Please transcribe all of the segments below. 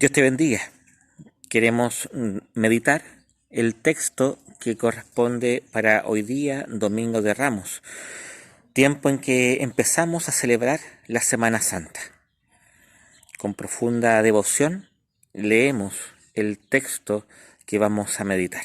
Dios te bendiga. Queremos meditar el texto que corresponde para hoy día, Domingo de Ramos, tiempo en que empezamos a celebrar la Semana Santa. Con profunda devoción leemos el texto que vamos a meditar.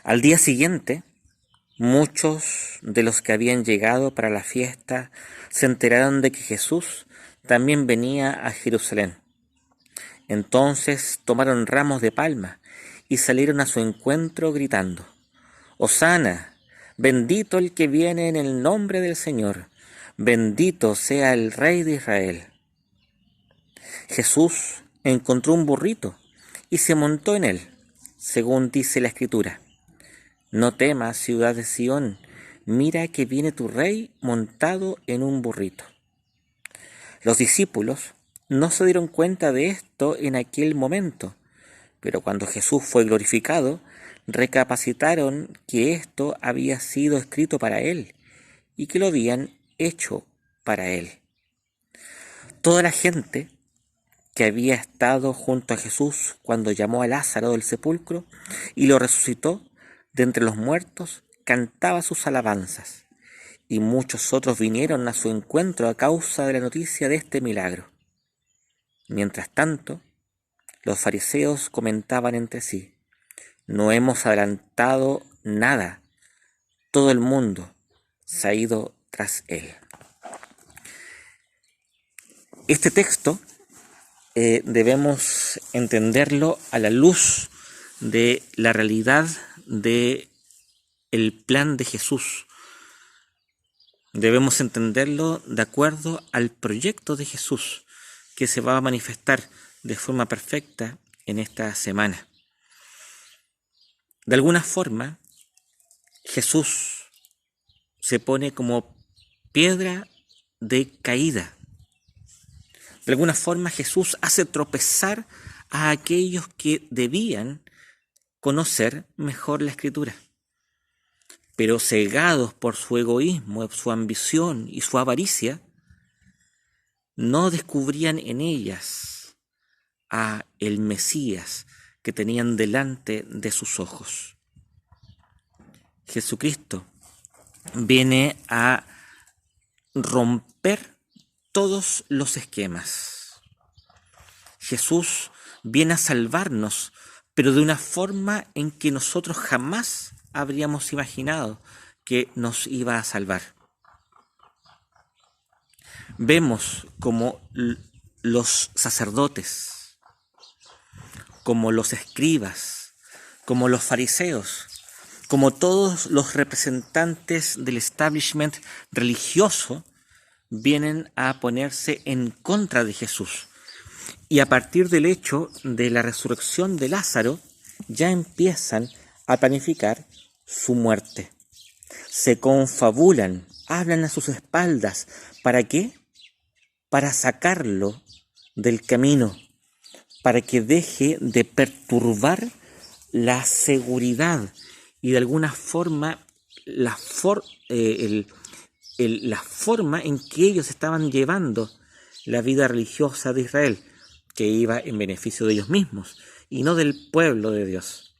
Al día siguiente, muchos de los que habían llegado para la fiesta se enteraron de que Jesús también venía a Jerusalén. Entonces tomaron ramos de palma y salieron a su encuentro gritando: «Hosana, bendito el que viene en el nombre del Señor, bendito sea el Rey de Israel». Jesús encontró un burrito y se montó en él, según dice la Escritura: «No temas, ciudad de Sión, mira que viene tu rey montado en un burrito». Los discípulos no se dieron cuenta de esto en aquel momento, pero cuando Jesús fue glorificado, recapacitaron que esto había sido escrito para él y que lo habían hecho para él. Toda la gente que había estado junto a Jesús cuando llamó a Lázaro del sepulcro y lo resucitó de entre los muertos, cantaba sus alabanzas, y muchos otros vinieron a su encuentro a causa de la noticia de este milagro. Mientras tanto, los fariseos comentaban entre sí: «No hemos adelantado nada, todo el mundo se ha ido tras él». Este texto debemos entenderlo a la luz de la realidad de el plan de Jesús. Debemos entenderlo de acuerdo al proyecto de Jesús, que se va a manifestar de forma perfecta en esta semana. De alguna forma, Jesús se pone como piedra de caída. De alguna forma, Jesús hace tropezar a aquellos que debían conocer mejor la Escritura, pero cegados por su egoísmo, su ambición y su avaricia, no descubrían en ellas a el Mesías que tenían delante de sus ojos. Jesucristo viene a romper todos los esquemas. Jesús viene a salvarnos, pero de una forma en que nosotros jamás habríamos imaginado que nos iba a salvar. Vemos como los sacerdotes, como los escribas, como los fariseos, como todos los representantes del establishment religioso, vienen a ponerse en contra de Jesús. Y a partir del hecho de la resurrección de Lázaro, ya empiezan a planificar su muerte. Se confabulan, hablan a sus espaldas. ¿Para qué? Para sacarlo del camino, para que deje de perturbar la seguridad y de alguna forma la forma en que ellos estaban llevando la vida religiosa de Israel, que iba en beneficio de ellos mismos y no del pueblo de Dios.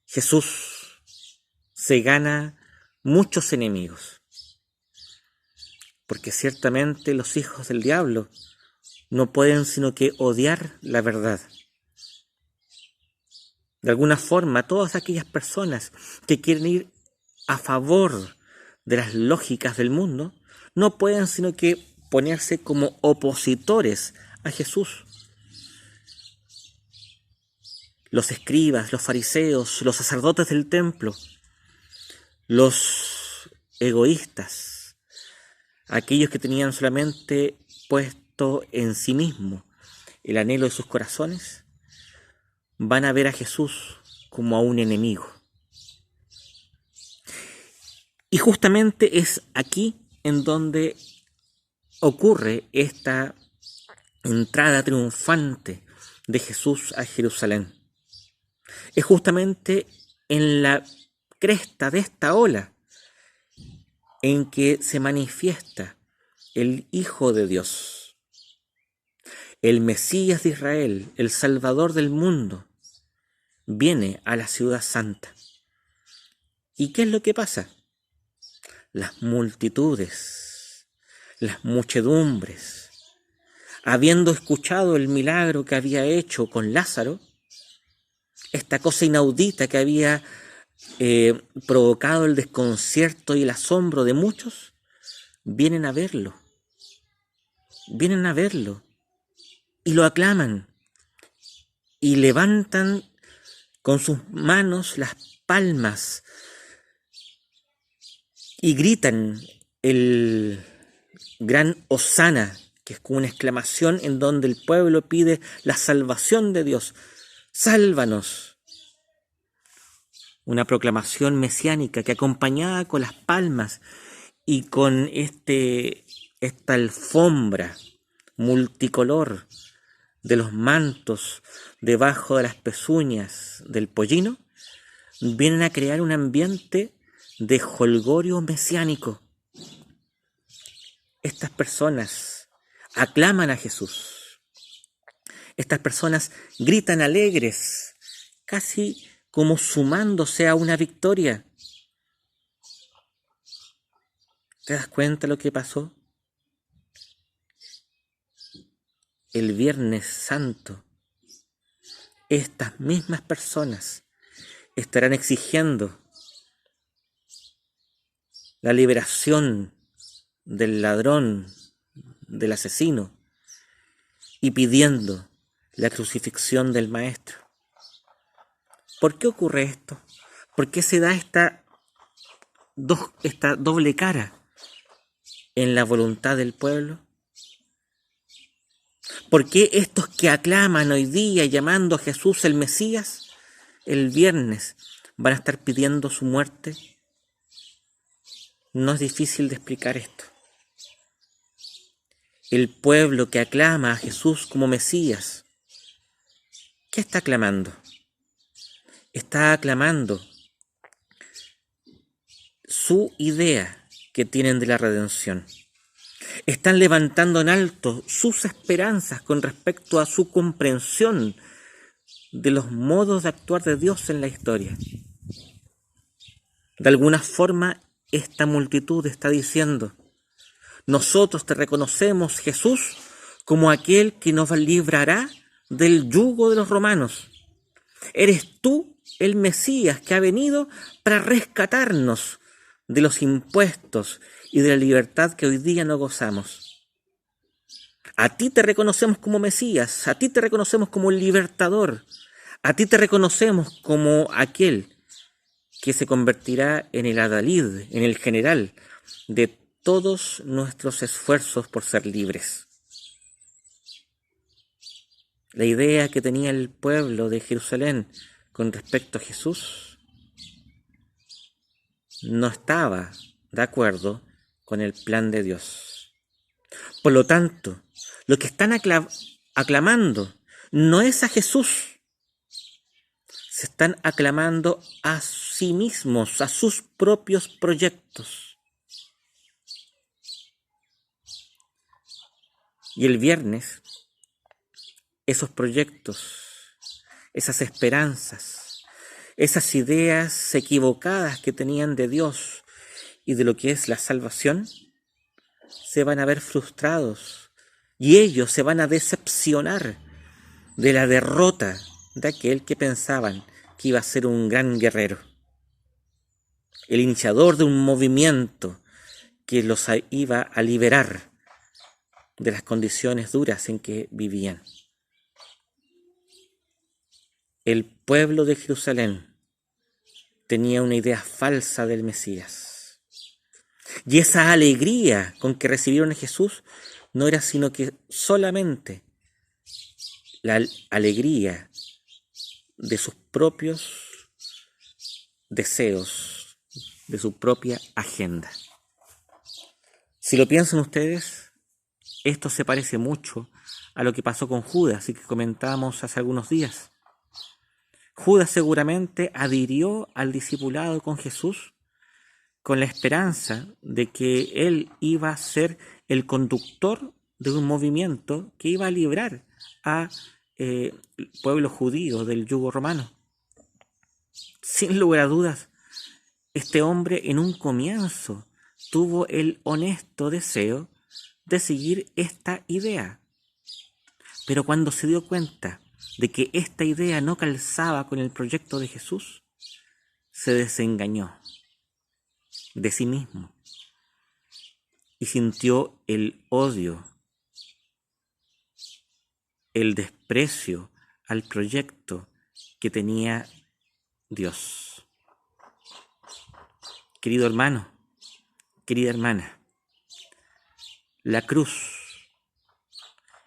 Jesús se gana muchos enemigos, porque ciertamente los hijos del diablo no pueden sino que odiar la verdad. De alguna forma, todas aquellas personas que quieren ir a favor de las lógicas del mundo no pueden sino que ponerse como opositores a Jesús. Los escribas, los fariseos, los sacerdotes del templo, los egoístas, aquellos que tenían solamente puesto en sí mismo el anhelo de sus corazones, van a ver a Jesús como a un enemigo. Y justamente es aquí en donde ocurre esta entrada triunfante de Jesús a Jerusalén. Es justamente en la cresta de esta ola en que se manifiesta el Hijo de Dios. El Mesías de Israel, el Salvador del mundo, viene a la ciudad santa. ¿Y qué es lo que pasa? Las multitudes, las muchedumbres, habiendo escuchado el milagro que había hecho con Lázaro, esta cosa inaudita que había provocado el desconcierto y el asombro de muchos, vienen a verlo y lo aclaman y levantan con sus manos las palmas y gritan el gran hosana, que es como una exclamación en donde el pueblo pide la salvación de Dios. ¡Sálvanos! Una proclamación mesiánica que, acompañada con las palmas y con esta alfombra multicolor de los mantos debajo de las pezuñas del pollino, vienen a crear un ambiente de jolgorio mesiánico. Estas personas aclaman a Jesús. Estas personas gritan alegres, casi como sumándose a una victoria. ¿Te das cuenta lo que pasó? El Viernes Santo, estas mismas personas estarán exigiendo la liberación del ladrón, del asesino, y pidiendo la crucifixión del Maestro. ¿Por qué ocurre esto? ¿Por qué se da esta doble cara en la voluntad del pueblo? ¿Por qué estos que aclaman hoy día llamando a Jesús el Mesías, el viernes van a estar pidiendo su muerte? No es difícil de explicar esto. El pueblo que aclama a Jesús como Mesías, ¿qué está aclamando? Está aclamando su idea que tienen de la redención. Están levantando en alto sus esperanzas con respecto a su comprensión de los modos de actuar de Dios en la historia. De alguna forma, esta multitud está diciendo: nosotros te reconocemos, Jesús, como aquel que nos librará del yugo de los romanos. Eres tú el Mesías que ha venido para rescatarnos de los impuestos y de la libertad que hoy día no gozamos. A ti te reconocemos como Mesías, a ti te reconocemos como el libertador, a ti te reconocemos como aquel que se convertirá en el adalid, en el general de todos nuestros esfuerzos por ser libres. La idea que tenía el pueblo de Jerusalén con respecto a Jesús no estaba de acuerdo con el plan de Dios. Por lo tanto, lo que están aclamando no es a Jesús, se están aclamando a sí mismos, a sus propios proyectos. Y el viernes, esos proyectos, esas esperanzas, esas ideas equivocadas que tenían de Dios y de lo que es la salvación, se van a ver frustrados y ellos se van a decepcionar de la derrota de aquel que pensaban que iba a ser un gran guerrero, el iniciador de un movimiento que los iba a liberar de las condiciones duras en que vivían. El pueblo de Jerusalén tenía una idea falsa del Mesías. Y esa alegría con que recibieron a Jesús no era sino que solamente la alegría de sus propios deseos, de su propia agenda. Si lo piensan ustedes, esto se parece mucho a lo que pasó con Judas y que comentábamos hace algunos días. Judas seguramente adhirió al discipulado con Jesús con la esperanza de que él iba a ser el conductor de un movimiento que iba a librar a pueblo judío del yugo romano. Sin lugar a dudas, este hombre en un comienzo tuvo el honesto deseo de seguir esta idea, pero cuando se dio cuenta de que esta idea no calzaba con el proyecto de Jesús, se desengañó de sí mismo y sintió el odio, el desprecio al proyecto que tenía Dios. Querido hermano, querida hermana, la cruz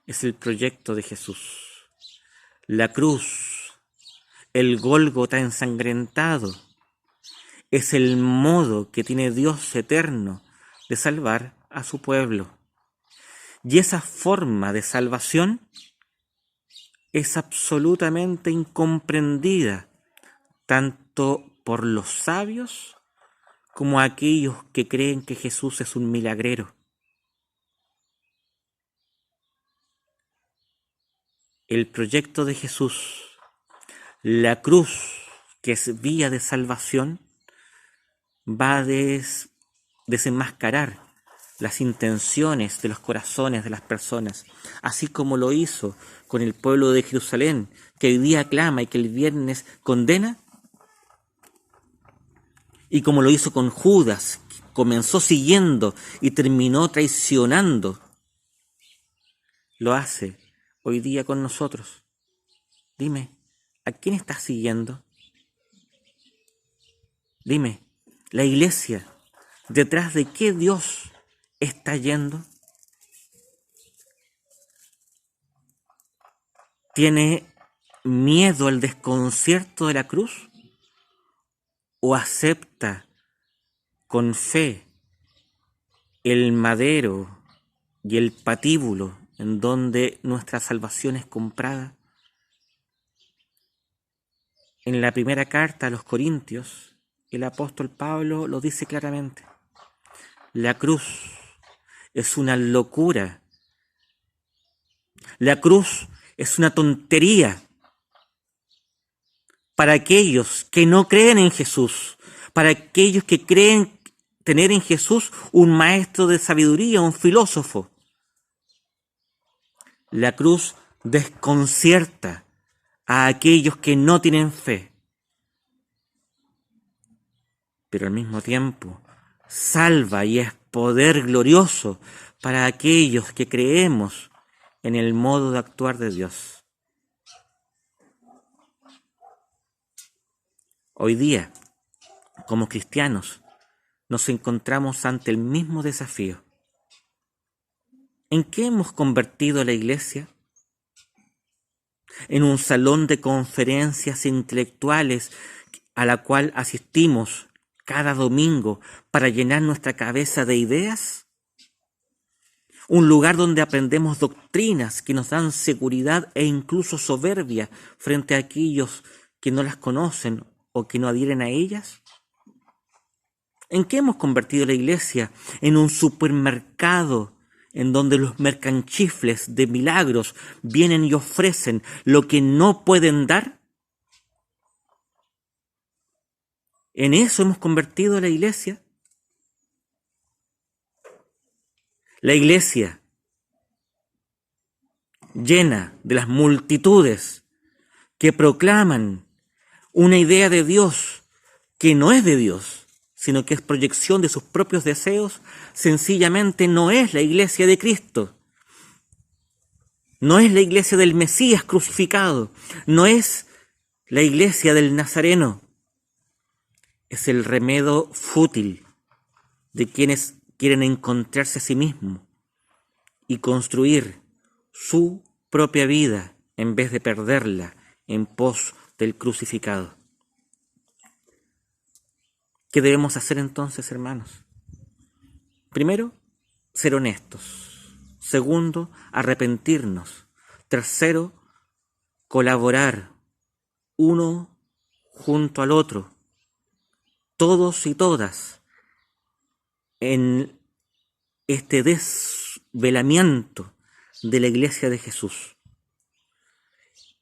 es el proyecto de Jesús. La cruz, el Gólgota ensangrentado, es el modo que tiene Dios eterno de salvar a su pueblo. Y esa forma de salvación es absolutamente incomprendida tanto por los sabios como aquellos que creen que Jesús es un milagrero. El proyecto de Jesús, la cruz, que es vía de salvación, va a desenmascarar las intenciones de los corazones de las personas, así como lo hizo con el pueblo de Jerusalén, que hoy día clama y que el viernes condena, y como lo hizo con Judas, que comenzó siguiendo y terminó traicionando, lo hace hoy día con nosotros. Dime, ¿a quién estás siguiendo? Dime, la iglesia, ¿detrás de qué Dios está yendo? ¿Tiene miedo al desconcierto de la cruz? ¿O acepta con fe el madero y el patíbulo en donde nuestra salvación es comprada? En la primera carta a los Corintios, el apóstol Pablo lo dice claramente. La cruz es una locura. La cruz es una tontería para aquellos que no creen en Jesús, para aquellos que creen tener en Jesús un maestro de sabiduría, un filósofo. La cruz desconcierta a aquellos que no tienen fe, pero al mismo tiempo salva y es poder glorioso para aquellos que creemos en el modo de actuar de Dios. Hoy día, como cristianos, nos encontramos ante el mismo desafío. ¿En qué hemos convertido la iglesia? ¿En un salón de conferencias intelectuales a la cual asistimos cada domingo para llenar nuestra cabeza de ideas? ¿Un lugar donde aprendemos doctrinas que nos dan seguridad e incluso soberbia frente a aquellos que no las conocen o que no adhieren a ellas? ¿En qué hemos convertido la iglesia? ¿En un supermercado en donde los mercanchifles de milagros vienen y ofrecen lo que no pueden dar? ¿En eso hemos convertido la iglesia? La iglesia llena de las multitudes que proclaman una idea de Dios que no es de Dios, sino que es proyección de sus propios deseos, sencillamente no es la iglesia de Cristo. No es la iglesia del Mesías crucificado, no es la iglesia del Nazareno. Es el remedio fútil de quienes quieren encontrarse a sí mismos y construir su propia vida en vez de perderla en pos del crucificado. ¿Qué debemos hacer entonces, hermanos? Primero, ser honestos. Segundo, arrepentirnos. Tercero, colaborar uno junto al otro, todos y todas, en este desvelamiento de la iglesia de Jesús.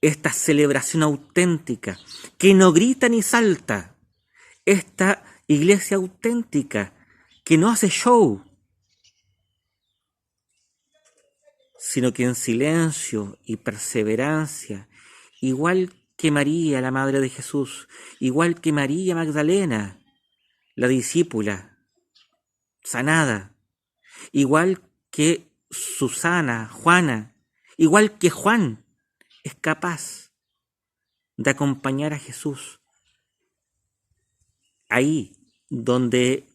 Esta celebración auténtica que no grita ni salta. Esta iglesia auténtica que no hace show, sino que en silencio y perseverancia, igual que María, la madre de Jesús, igual que María Magdalena, la discípula sanada, igual que Susana, Juana, igual que Juan, es capaz de acompañar a Jesús ahí donde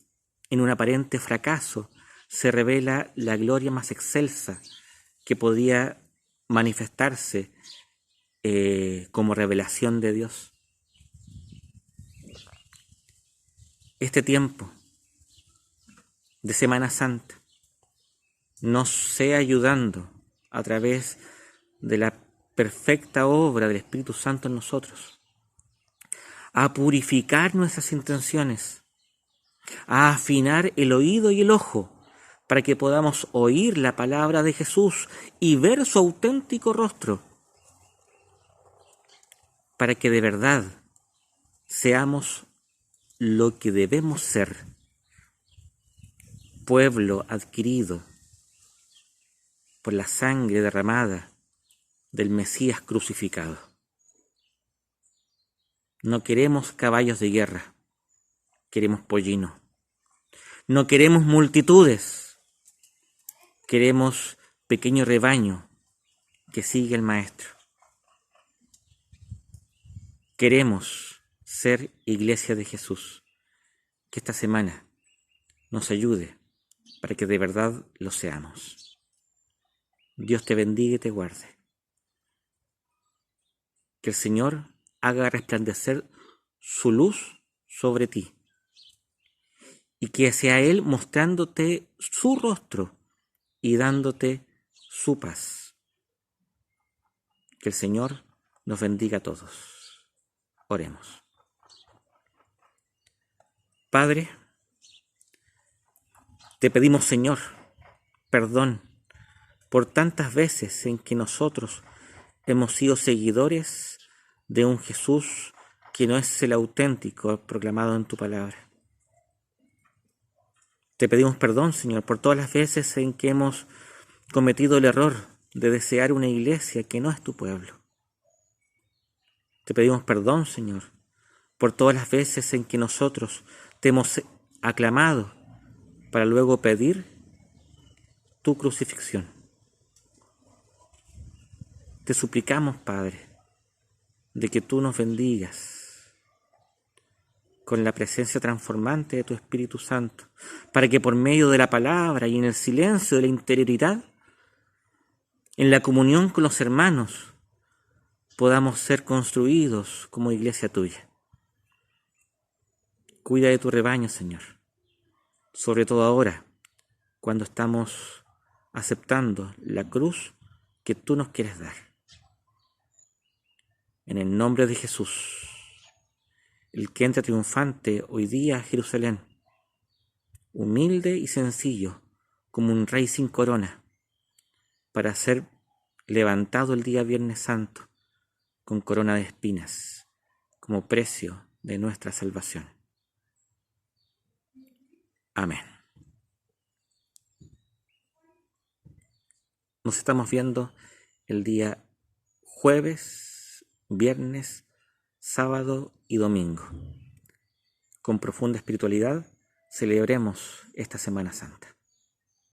en un aparente fracaso se revela la gloria más excelsa que podía manifestarse como revelación de Dios. Este tiempo de Semana Santa nos sea ayudando a través de la perfecta obra del Espíritu Santo en nosotros a purificar nuestras intenciones, a afinar el oído y el ojo para que podamos oír la palabra de Jesús y ver su auténtico rostro, para que de verdad seamos lo que debemos ser, pueblo adquirido por la sangre derramada del Mesías crucificado. No queremos caballos de guerra, queremos pollino. No queremos multitudes, queremos pequeño rebaño que sigue al Maestro. Queremos ser iglesia de Jesús. Que esta semana nos ayude para que de verdad lo seamos. Dios te bendiga y te guarde. Que el Señor haga resplandecer su luz sobre ti y que sea Él mostrándote su rostro y dándote su paz. Que el Señor nos bendiga a todos. Oremos. Padre, te pedimos, Señor, perdón por tantas veces en que nosotros hemos sido seguidores de un Jesús que no es el auténtico proclamado en tu palabra. Te pedimos perdón, Señor, por todas las veces en que hemos cometido el error de desear una iglesia que no es tu pueblo. Te pedimos perdón, Señor, por todas las veces en que nosotros te hemos aclamado para luego pedir tu crucifixión. Te suplicamos, Padre, de que tú nos bendigas con la presencia transformante de tu Espíritu Santo, para que por medio de la palabra y en el silencio de la interioridad, en la comunión con los hermanos, podamos ser construidos como iglesia tuya. Cuida de tu rebaño, Señor, sobre todo ahora, cuando estamos aceptando la cruz que tú nos quieres dar. En el nombre de Jesús, el que entra triunfante hoy día a Jerusalén, humilde y sencillo, como un rey sin corona, para ser levantado el día Viernes Santo con corona de espinas, como precio de nuestra salvación. Amén. Nos estamos viendo el día jueves, viernes, sábado y domingo. Con profunda espiritualidad celebremos esta Semana Santa.